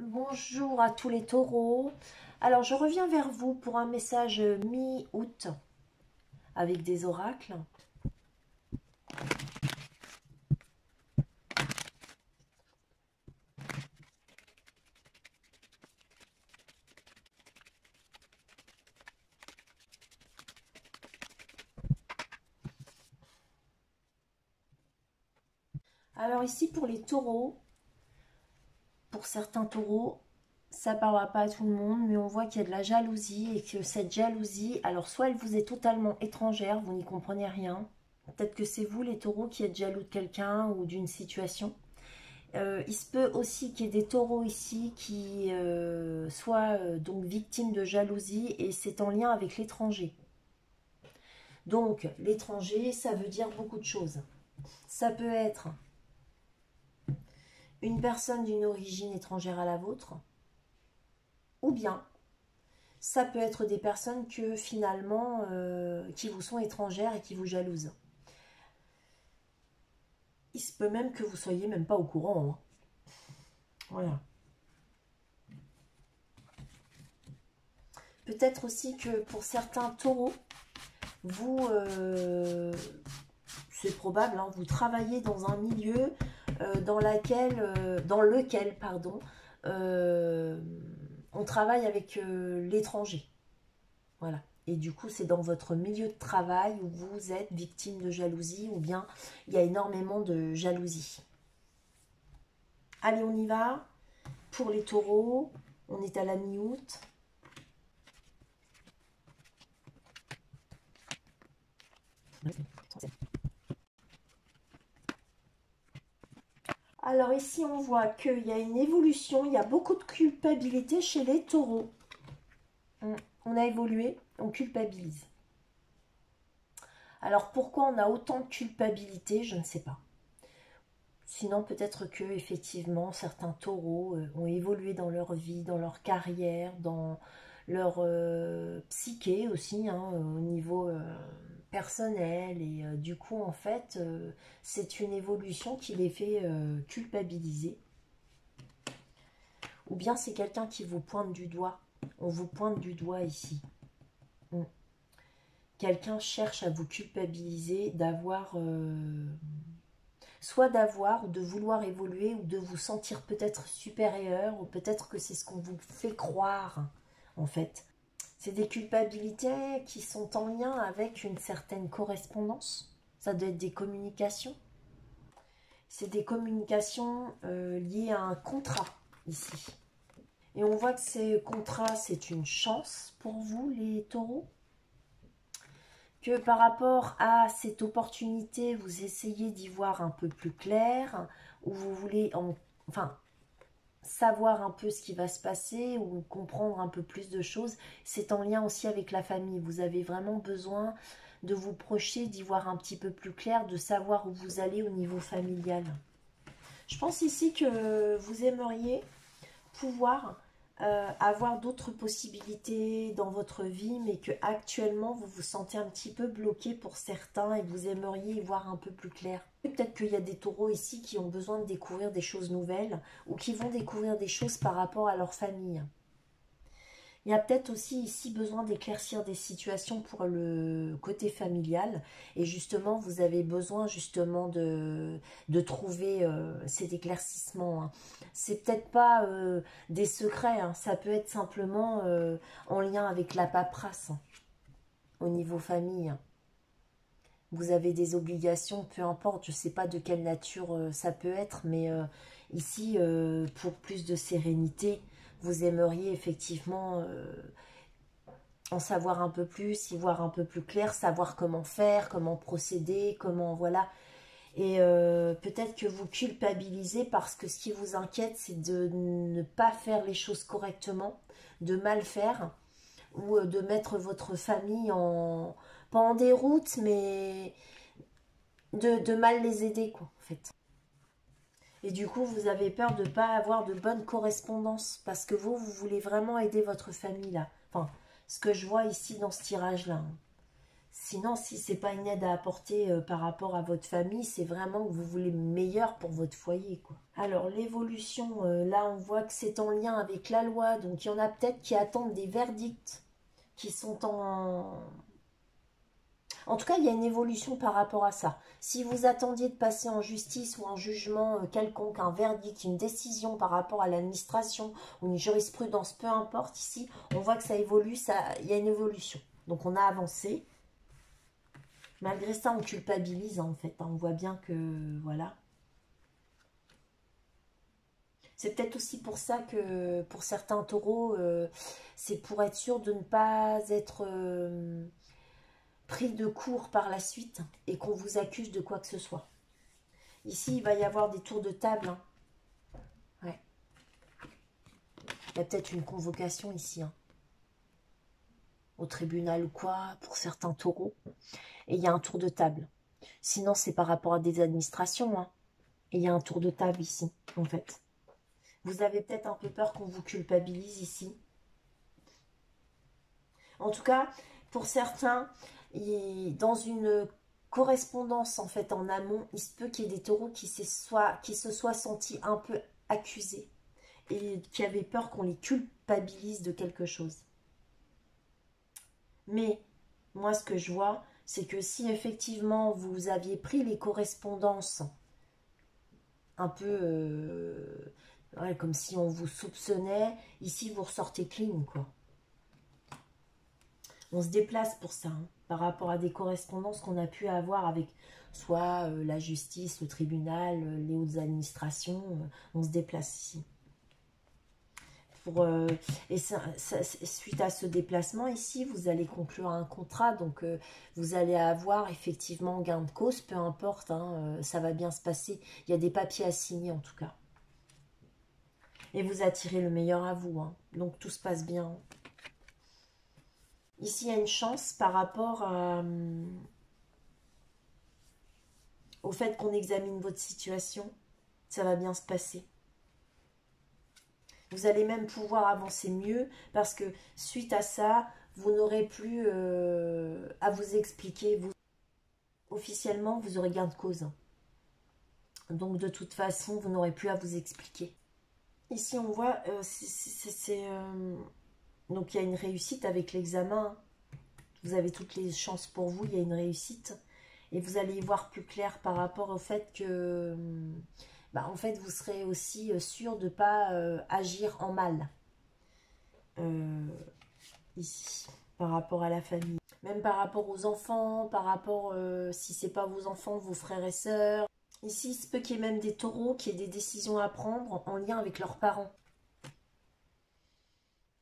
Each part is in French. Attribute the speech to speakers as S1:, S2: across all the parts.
S1: Bonjour à tous les taureaux. Alors, je reviens vers vous pour un message mi-août avec des oracles. Alors ici pour les taureaux, pour certains taureaux, ça ne parlera pas à tout le monde, mais on voit qu'il y a de la jalousie et que cette jalousie, alors soit elle vous est totalement étrangère, vous n'y comprenez rien. Peut-être que c'est vous les taureaux qui êtes jaloux de quelqu'un ou d'une situation. Il se peut aussi qu'il y ait des taureaux ici qui soient donc victimes de jalousie et c'est en lien avec l'étranger. Donc l'étranger, ça veut dire beaucoup de choses. Ça peut être une personne d'une origine étrangère à la vôtre, ou bien ça peut être des personnes que finalement qui vous sont étrangères et qui vous jalousent. Il se peut même que vous soyez même pas au courant. Hein. Voilà. Peut-être aussi que pour certains taureaux, vous, c'est probable, hein, vous travaillez dans un milieu dans lequel, pardon, on travaille avec l'étranger. Voilà. Et du coup, c'est dans votre milieu de travail où vous êtes victime de jalousie ou bien il y a énormément de jalousie. Allez, on y va. Pour les taureaux, on est à la mi-août. Alors ici, on voit qu'il y a une évolution, il y a beaucoup de culpabilité chez les taureaux. On a évolué, on culpabilise. Alors pourquoi on a autant de culpabilité, je ne sais pas. Sinon peut-être que effectivement certains taureaux ont évolué dans leur vie, dans leur carrière, dans leur psyché aussi, hein, au niveau personnel. Et du coup en fait c'est une évolution qui les fait culpabiliser. Ou bien c'est quelqu'un qui vous pointe du doigt. On vous pointe du doigt ici. Quelqu'un cherche à vous culpabiliser d'avoir... soit d'avoir, ou de vouloir évoluer, ou de vous sentir peut-être supérieur, ou peut-être que c'est ce qu'on vous fait croire, en fait. C'est des culpabilités qui sont en lien avec une certaine correspondance. Ça doit être des communications. C'est des communications liées à un contrat, ici. Et on voit que ces contrats, c'est une chance pour vous, les taureaux. Que par rapport à cette opportunité, vous essayez d'y voir un peu plus clair, ou vous voulez enfin, savoir un peu ce qui va se passer, ou comprendre un peu plus de choses, c'est en lien aussi avec la famille. Vous avez vraiment besoin de vous projeter, d'y voir un petit peu plus clair, de savoir où vous allez au niveau familial. Je pense ici que vous aimeriez pouvoir avoir d'autres possibilités dans votre vie, mais que actuellement vous vous sentez un petit peu bloqué pour certains et vous aimeriez y voir un peu plus clair. Peut-être qu'il y a des taureaux ici qui ont besoin de découvrir des choses nouvelles ou qui vont découvrir des choses par rapport à leur famille. Il y a peut-être aussi ici besoin d'éclaircir des situations pour le côté familial. Et justement, vous avez besoin justement de trouver cet éclaircissement. Hein. C'est peut-être pas des secrets, hein. Ça peut être simplement en lien avec la paperasse hein, au niveau famille. Hein. Vous avez des obligations, peu importe, je ne sais pas de quelle nature ça peut être, mais ici, pour plus de sérénité, vous aimeriez effectivement en savoir un peu plus, y voir un peu plus clair, savoir comment faire, comment procéder, comment, voilà. Et peut-être que vous culpabilisez parce que ce qui vous inquiète, c'est de ne pas faire les choses correctement, de mal faire, ou de mettre votre famille en... pas en déroute, mais de mal les aider, quoi, en fait. Et du coup, vous avez peur de ne pas avoir de bonne correspondance parce que vous voulez vraiment aider votre famille là. Enfin, ce que je vois ici dans ce tirage-là. Hein. Sinon, si c'est pas une aide à apporter par rapport à votre famille, c'est vraiment que vous voulez le meilleur pour votre foyer, quoi. Alors, l'évolution, là, on voit que c'est en lien avec la loi. Donc, il y en a peut-être qui attendent des verdicts, qui sont en... En tout cas, il y a une évolution par rapport à ça. Si vous attendiez de passer en justice ou en jugement quelconque, un verdict, une décision par rapport à l'administration ou une jurisprudence, peu importe, ici, on voit que ça évolue, il y a une évolution. Donc, on a avancé. Malgré ça, on culpabilise, en fait. On voit bien que, voilà. C'est peut-être aussi pour ça que, pour certains taureaux, c'est pour être sûr de ne pas être pris de court par la suite et qu'on vous accuse de quoi que ce soit. Ici, il va y avoir des tours de table. Hein. Ouais. Il y a peut-être une convocation ici. Hein. Au tribunal ou quoi, pour certains taureaux. Et il y a un tour de table. Sinon, c'est par rapport à des administrations. Hein. Et il y a un tour de table ici, en fait. Vous avez peut-être un peu peur qu'on vous culpabilise ici. En tout cas, pour certains, dans une correspondance en fait en amont, il se peut qu'il y ait des taureaux qui se soient sentis un peu accusés et qui avaient peur qu'on les culpabilise de quelque chose. Mais moi, ce que je vois, c'est que si effectivement vous aviez pris les correspondances un peu ouais, comme si on vous soupçonnait, ici vous ressortez clean, quoi. On se déplace pour ça, hein, par rapport à des correspondances qu'on a pu avoir avec soit la justice, le tribunal, les hautes administrations. On se déplace ici. Suite à ce déplacement ici, vous allez conclure un contrat, donc vous allez avoir effectivement gain de cause, peu importe, hein, ça va bien se passer. Il y a des papiers à signer en tout cas. Et vous attirez le meilleur à vous, hein, donc tout se passe bien. Ici, il y a une chance par rapport au fait qu'on examine votre situation. Ça va bien se passer. Vous allez même pouvoir avancer mieux parce que suite à ça, vous n'aurez plus à vous expliquer. Officiellement, vous aurez gain de cause. Donc de toute façon, vous n'aurez plus à vous expliquer. Ici, on voit, donc il y a une réussite avec l'examen. Vous avez toutes les chances pour vous, il y a une réussite. Et vous allez y voir plus clair par rapport au fait que, en fait, vous serez aussi sûr de ne pas agir en mal. Ici, par rapport à la famille. Même par rapport aux enfants, par rapport, si ce n'est pas vos enfants, vos frères et sœurs. Ici, il se peut qu'il y ait même des taureaux qui aient des décisions à prendre en lien avec leurs parents.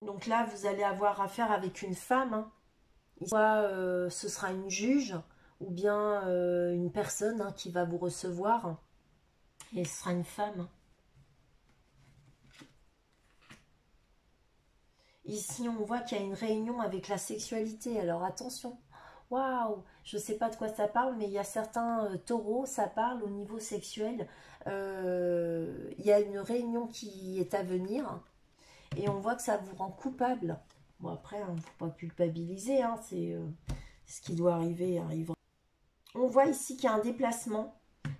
S1: Donc là, vous allez avoir affaire avec une femme. Hein. Soit ce sera une juge ou bien une personne hein, qui va vous recevoir. Et ce sera une femme. Ici, on voit qu'il y a une réunion avec la sexualité. Alors attention. Waouh, je ne sais pas de quoi ça parle, mais il y a certains taureaux, ça parle au niveau sexuel. Il y a une réunion qui est à venir et on voit que ça vous rend coupable. Bon, après, il ne faut pas culpabiliser, hein, c'est ce qui doit arriver, arrivera. On voit ici qu'il y a un déplacement.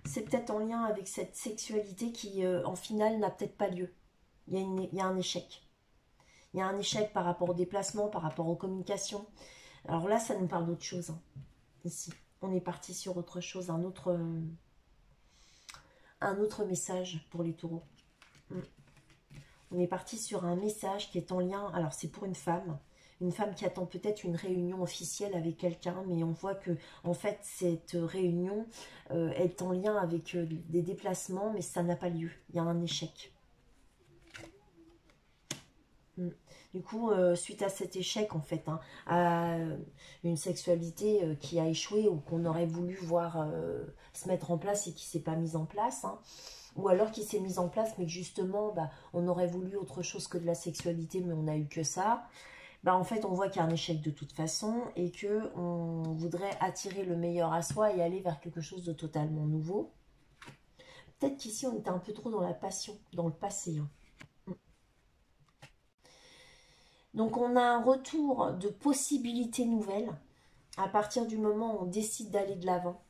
S1: C'est peut-être en lien avec cette sexualité qui, en finale, n'a peut-être pas lieu. Il y a un échec. Il y a un échec par rapport au déplacement, par rapport aux communications. Alors là, ça nous parle d'autre chose. Hein. Ici, on est parti sur autre chose, un autre message pour les taureaux. On est parti sur un message qui est en lien, alors c'est pour une femme qui attend peut-être une réunion officielle avec quelqu'un, mais on voit que en fait cette réunion est en lien avec des déplacements, mais ça n'a pas lieu, il y a un échec. Du coup, suite à cet échec, en fait, hein, à une sexualité qui a échoué ou qu'on aurait voulu voir se mettre en place et qui ne s'est pas mise en place, hein, ou alors qui s'est mise en place, mais que justement, on aurait voulu autre chose que de la sexualité, mais on n'a eu que ça. En fait, on voit qu'il y a un échec de toute façon et qu'on voudrait attirer le meilleur à soi et aller vers quelque chose de totalement nouveau. Peut-être qu'ici, on était un peu trop dans la passion, dans le passé. Hein. Donc, on a un retour de possibilités nouvelles. À partir du moment où on décide d'aller de l'avant,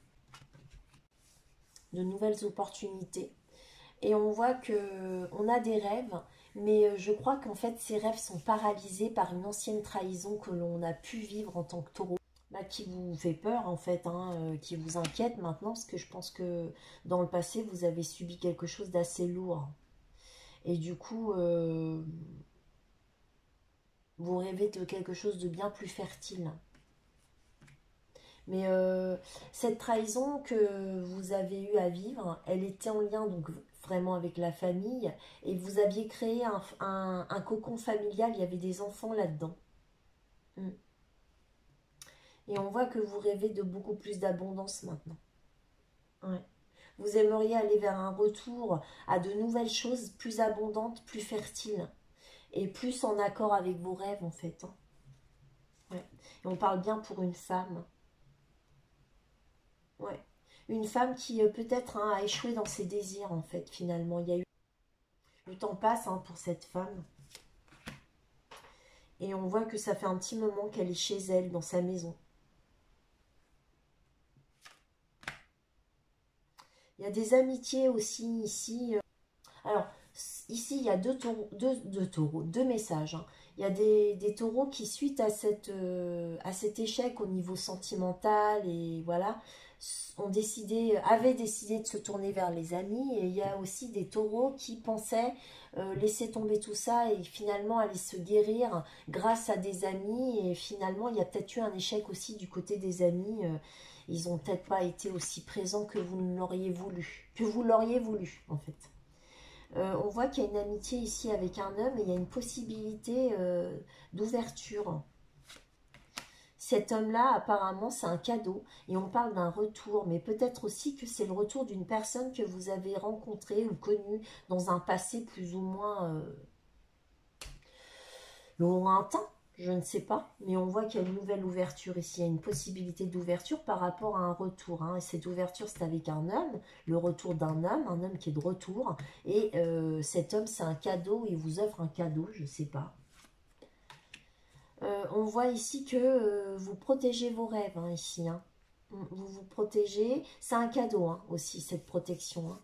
S1: de nouvelles opportunités. Et on voit que on a des rêves, mais je crois qu'en fait ces rêves sont paralysés par une ancienne trahison que l'on a pu vivre en tant que taureau. Bah, qui vous fait peur en fait, hein, qui vous inquiète maintenant, parce que je pense que dans le passé vous avez subi quelque chose d'assez lourd. Et du coup, vous rêvez de quelque chose de bien plus fertile. Mais cette trahison que vous avez eu à vivre, elle était en lien donc vraiment avec la famille et vous aviez créé un cocon familial, il y avait des enfants là-dedans. Mm. Et on voit que vous rêvez de beaucoup plus d'abondance maintenant. Ouais. Vous aimeriez aller vers un retour à de nouvelles choses plus abondantes, plus fertiles et plus en accord avec vos rêves en fait, hein. Ouais. Et on parle bien pour une femme. Ouais. Une femme qui peut-être hein, a échoué dans ses désirs en fait finalement. Il y a eu... Le temps passe hein, pour cette femme. Et on voit que ça fait un petit moment qu'elle est chez elle, dans sa maison. Il y a des amitiés aussi ici. Alors, ici, il y a deux messages, hein. Il y a des taureaux qui, suite à cet échec au niveau sentimental, et voilà, avaient décidé de se tourner vers les amis. Et il y a aussi des taureaux qui pensaient laisser tomber tout ça et finalement aller se guérir grâce à des amis. Et finalement, il y a peut-être eu un échec aussi du côté des amis. Ils n'ont peut-être pas été aussi présents que vous l'auriez voulu. Que vous l'auriez voulu, en fait. On voit qu'il y a une amitié ici avec un homme et il y a une possibilité d'ouverture. Cet homme-là, apparemment, c'est un cadeau et on parle d'un retour, mais peut-être aussi que c'est le retour d'une personne que vous avez rencontrée ou connue dans un passé plus ou moins lointain, je ne sais pas, mais on voit qu'il y a une nouvelle ouverture ici, il y a une possibilité d'ouverture par rapport à un retour, hein. Et cette ouverture, c'est avec un homme, le retour d'un homme, un homme qui est de retour, et cet homme, c'est un cadeau, il vous offre un cadeau, je ne sais pas. On voit ici que vous protégez vos rêves, hein, ici, hein. Vous vous protégez, c'est un cadeau hein, aussi, cette protection, hein.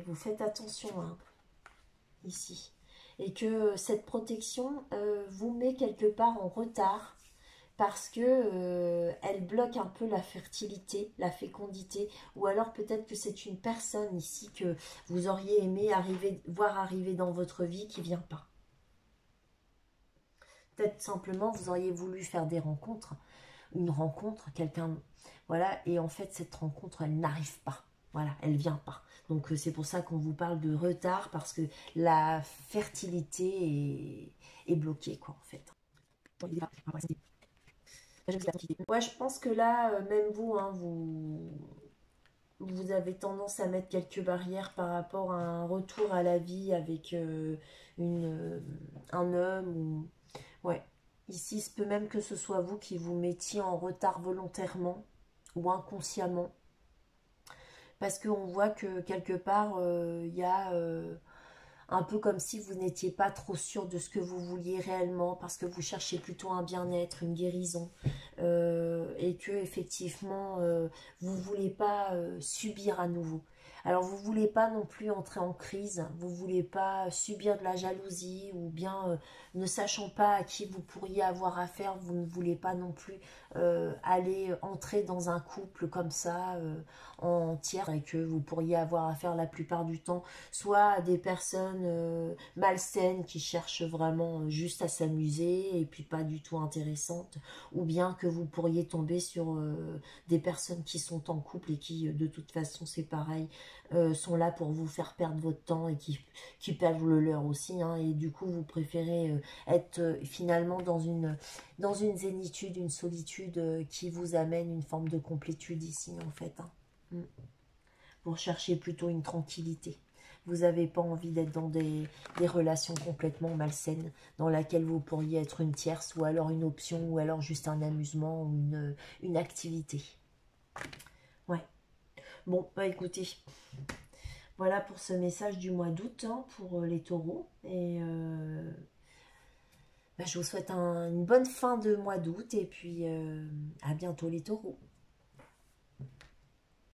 S1: Vous faites attention hein, ici. Et que cette protection vous met quelque part en retard parce que elle bloque un peu la fertilité, la fécondité, ou alors peut-être que c'est une personne ici que vous auriez aimé voir arriver dans votre vie qui vient pas. Peut-être simplement vous auriez voulu faire des rencontres, une rencontre, quelqu'un, voilà, et en fait cette rencontre elle n'arrive pas, voilà, elle vient pas. Donc c'est pour ça qu'on vous parle de retard parce que la fertilité est bloquée quoi en fait. Ouais, je pense que là, même vous, hein, vous avez tendance à mettre quelques barrières par rapport à un retour à la vie avec une, euh, un homme. Ouais, ici, il se peut même que ce soit vous qui vous mettiez en retard volontairement ou inconsciemment. Parce qu'on voit que quelque part, il y a un peu comme si vous n'étiez pas trop sûr de ce que vous vouliez réellement, parce que vous cherchez plutôt un bien-être, une guérison, et que effectivement vous voulez pas subir à nouveau. Alors vous voulez pas non plus entrer en crise, vous voulez pas subir de la jalousie ou bien ne sachant pas à qui vous pourriez avoir affaire, vous ne voulez pas non plus aller entrer dans un couple comme ça en tiers et que vous pourriez avoir affaire la plupart du temps soit à des personnes malsaines qui cherchent vraiment juste à s'amuser et puis pas du tout intéressantes, ou bien que vous pourriez tomber sur des personnes qui sont en couple et qui de toute façon c'est pareil, sont là pour vous faire perdre votre temps et qui perdent le leur aussi, hein, et du coup vous préférez être finalement dans une zénitude, une solitude qui vous amène une forme de complétude ici en fait, hein. Vous recherchez plutôt une tranquillité. Vous n'avez pas envie d'être dans des relations complètement malsaines, dans laquelle vous pourriez être une tierce, ou alors une option, ou alors juste un amusement, ou une activité. Ouais. Bon, bah écoutez, voilà pour ce message du mois d'août, hein, pour les taureaux. Et je vous souhaite une bonne fin de mois d'août et puis à bientôt les taureaux.